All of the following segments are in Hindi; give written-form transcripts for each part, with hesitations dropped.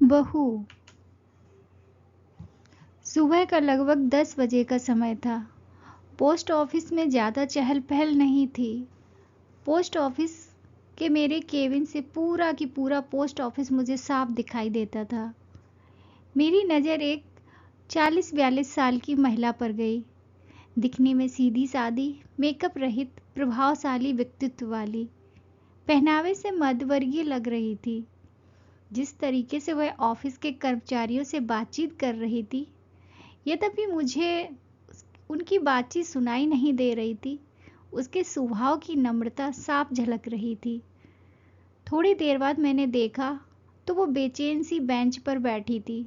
बहू। सुबह का लगभग 10 बजे का समय था। पोस्ट ऑफिस में ज़्यादा चहल पहल नहीं थी। पोस्ट ऑफिस के मेरे केबिन से पूरा की पूरा पोस्ट ऑफिस मुझे साफ दिखाई देता था। मेरी नज़र एक 40-42 साल की महिला पर गई। दिखने में सीधी सादी, मेकअप रहित, प्रभावशाली व्यक्तित्व वाली, पहनावे से मध्यवर्गीय लग रही थी। जिस तरीके से वह ऑफिस के कर्मचारियों से बातचीत कर रही थी, यद्यपि मुझे उनकी बातचीत सुनाई नहीं दे रही थी, उसके स्वभाव की नम्रता साफ झलक रही थी। थोड़ी देर बाद मैंने देखा तो वो बेचैन सी बेंच पर बैठी थी।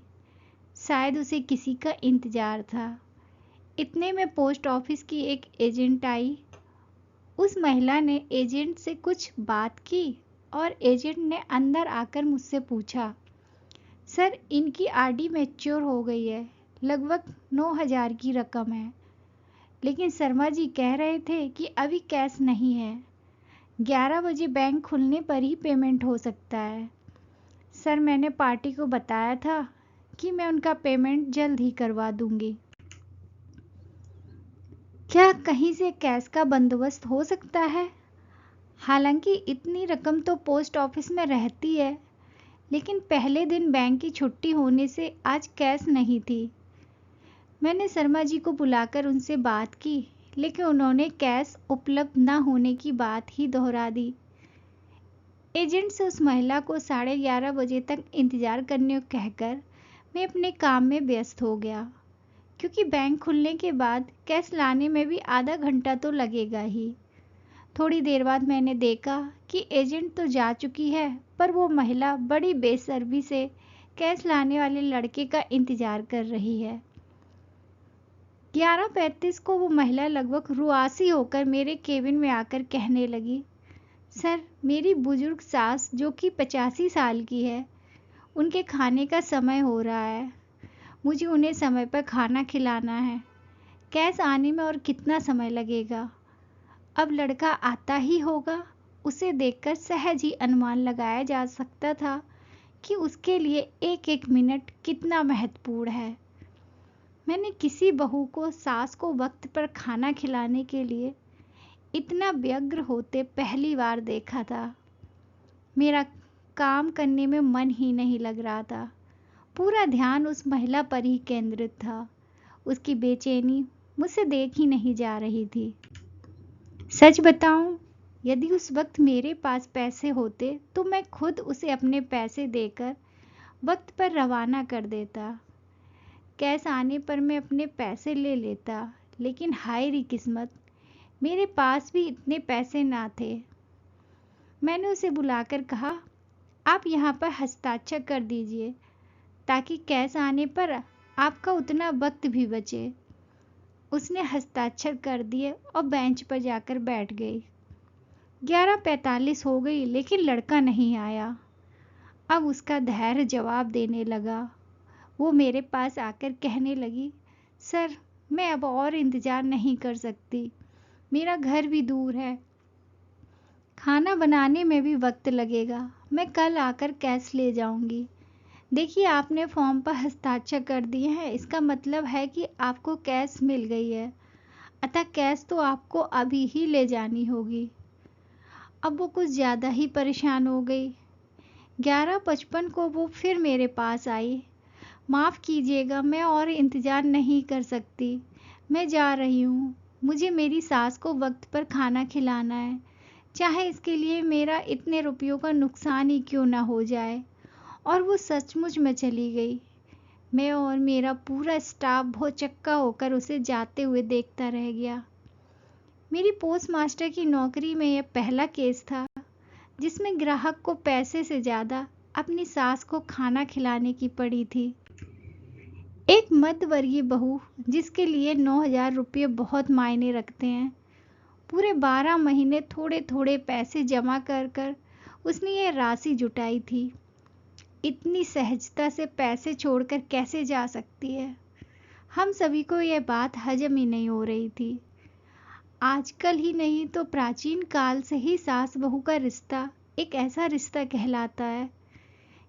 शायद उसे किसी का इंतजार था। इतने में पोस्ट ऑफिस की एक एजेंट आई। उस महिला ने एजेंट से कुछ बात की और एजेंट ने अंदर आकर मुझसे पूछा, सर, इनकी आरडी मैच्योर हो गई है, लगभग 9,000 की रकम है, लेकिन शर्मा जी कह रहे थे कि अभी कैश नहीं है, 11 बजे बैंक खुलने पर ही पेमेंट हो सकता है। सर, मैंने पार्टी को बताया था कि मैं उनका पेमेंट जल्द ही करवा दूंगी। क्या कहीं से कैश का बंदोबस्त हो सकता है? हालांकि इतनी रकम तो पोस्ट ऑफिस में रहती है, लेकिन पहले दिन बैंक की छुट्टी होने से आज कैश नहीं थी। मैंने शर्मा जी को बुलाकर उनसे बात की, लेकिन उन्होंने कैश उपलब्ध न होने की बात ही दोहरा दी। एजेंट से उस महिला को 11:30 बजे तक इंतजार करने को कहकर मैं अपने काम में व्यस्त हो गया, क्योंकि बैंक खुलने के बाद कैश लाने में भी आधा घंटा तो लगेगा ही। थोड़ी देर बाद मैंने देखा कि एजेंट तो जा चुकी है, पर वो महिला बड़ी बेसब्री से कैश लाने वाले लड़के का इंतजार कर रही है। 11:35 को वो महिला लगभग रुआसी होकर मेरे केबिन में आकर कहने लगी, सर, मेरी बुजुर्ग सास जो कि 85 साल की है, उनके खाने का समय हो रहा है। मुझे उन्हें समय पर खाना खिलाना है। कैश आने में और कितना समय लगेगा? अब लड़का आता ही होगा। उसे देखकर सहज ही अनुमान लगाया जा सकता था कि उसके लिए एक एक मिनट कितना महत्वपूर्ण है। मैंने किसी बहू को सास को वक्त पर खाना खिलाने के लिए इतना व्यग्र होते पहली बार देखा था। मेरा काम करने में मन ही नहीं लग रहा था। पूरा ध्यान उस महिला पर ही केंद्रित था। उसकी बेचैनी मुझसे देख ही नहीं जा रही थी। सच बताऊं, यदि उस वक्त मेरे पास पैसे होते तो मैं खुद उसे अपने पैसे देकर वक्त पर रवाना कर देता। कैश आने पर मैं अपने पैसे ले लेता, लेकिन हाय री किस्मत, मेरे पास भी इतने पैसे ना थे। मैंने उसे बुलाकर कहा, आप यहाँ पर हस्ताक्षर कर दीजिए ताकि कैश आने पर आपका उतना वक्त भी बचे। उसने हस्ताक्षर कर दिए और बेंच पर जाकर बैठ गई। 11:45 हो गई, लेकिन लड़का नहीं आया। अब उसका धैर्य जवाब देने लगा। वो मेरे पास आकर कहने लगी, सर, मैं अब और इंतज़ार नहीं कर सकती। मेरा घर भी दूर है, खाना बनाने में भी वक्त लगेगा। मैं कल आकर कैश ले जाऊंगी। देखिए, आपने फॉर्म पर हस्ताक्षर कर दिए हैं, इसका मतलब है कि आपको कैश मिल गई है, अतः कैश तो आपको अभी ही ले जानी होगी। अब वो कुछ ज़्यादा ही परेशान हो गई। 11:55 को वो फिर मेरे पास आई। माफ़ कीजिएगा, मैं और इंतज़ार नहीं कर सकती। मैं जा रही हूँ। मुझे मेरी सास को वक्त पर खाना खिलाना है, चाहे इसके लिए मेरा इतने रुपयों का नुकसान ही क्यों ना हो जाए। और वो सचमुच में चली गई। मैं और मेरा पूरा स्टाफ भौचक्का होकर उसे जाते हुए देखता रह गया। मेरी पोस्ट मास्टर की नौकरी में यह पहला केस था जिसमें ग्राहक को पैसे से ज़्यादा अपनी सास को खाना खिलाने की पड़ी थी। एक मध्यवर्गीय बहू जिसके लिए 9,000 रुपये बहुत मायने रखते हैं। पूरे 12 महीने थोड़े थोड़े पैसे जमा कर कर उसने ये राशि जुटाई थी। इतनी सहजता से पैसे छोड़कर कैसे जा सकती है? हम सभी को यह बात हजम ही नहीं हो रही थी। आजकल ही नहीं तो प्राचीन काल से ही सास बहू का रिश्ता एक ऐसा रिश्ता कहलाता है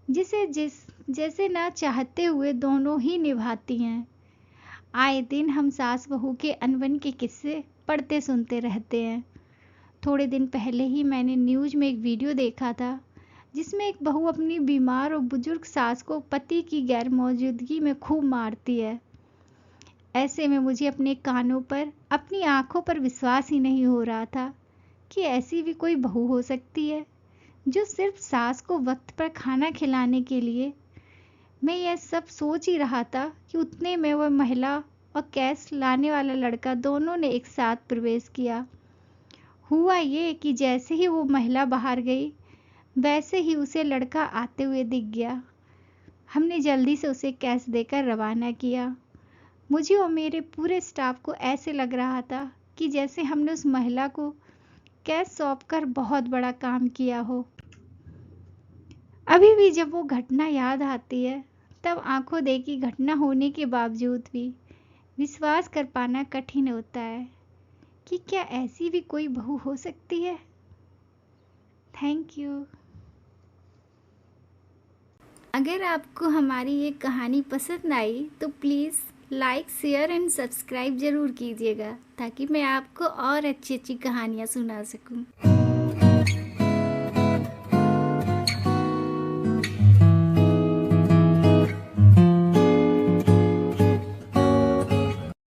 जिसे जिस जैसे ना चाहते हुए दोनों ही निभाती हैं। आए दिन हम सास बहू के अनबन के किस्से पढ़ते सुनते रहते हैं। थोड़े दिन पहले ही मैंने न्यूज़ में एक वीडियो देखा था जिसमें एक बहू अपनी बीमार और बुजुर्ग सास को पति की गैर मौजूदगी में खूब मारती है। ऐसे में मुझे अपने कानों पर, अपनी आंखों पर विश्वास ही नहीं हो रहा था कि ऐसी भी कोई बहू हो सकती है जो सिर्फ सास को वक्त पर खाना खिलाने के लिए। मैं यह सब सोच ही रहा था कि उतने में वह महिला और कैश लाने वाला लड़का दोनों ने एक साथ प्रवेश किया। हुआ ये कि जैसे ही वो महिला बाहर गई, वैसे ही उसे लड़का आते हुए दिख गया। हमने जल्दी से उसे कैश देकर रवाना किया। मुझे और मेरे पूरे स्टाफ को ऐसे लग रहा था कि जैसे हमने उस महिला को कैश सौंपकर बहुत बड़ा काम किया हो। अभी भी जब वो घटना याद आती है, तब आंखों देखी घटना होने के बावजूद भी विश्वास कर पाना कठिन होता है कि क्या ऐसी भी कोई बहू हो सकती है। Thank you. अगर आपको हमारी ये कहानी पसंद आई तो please like, share and subscribe ज़रूर कीजिएगा ताकि मैं आपको और अच्छी अच्छी कहानियाँ सुना सकूं।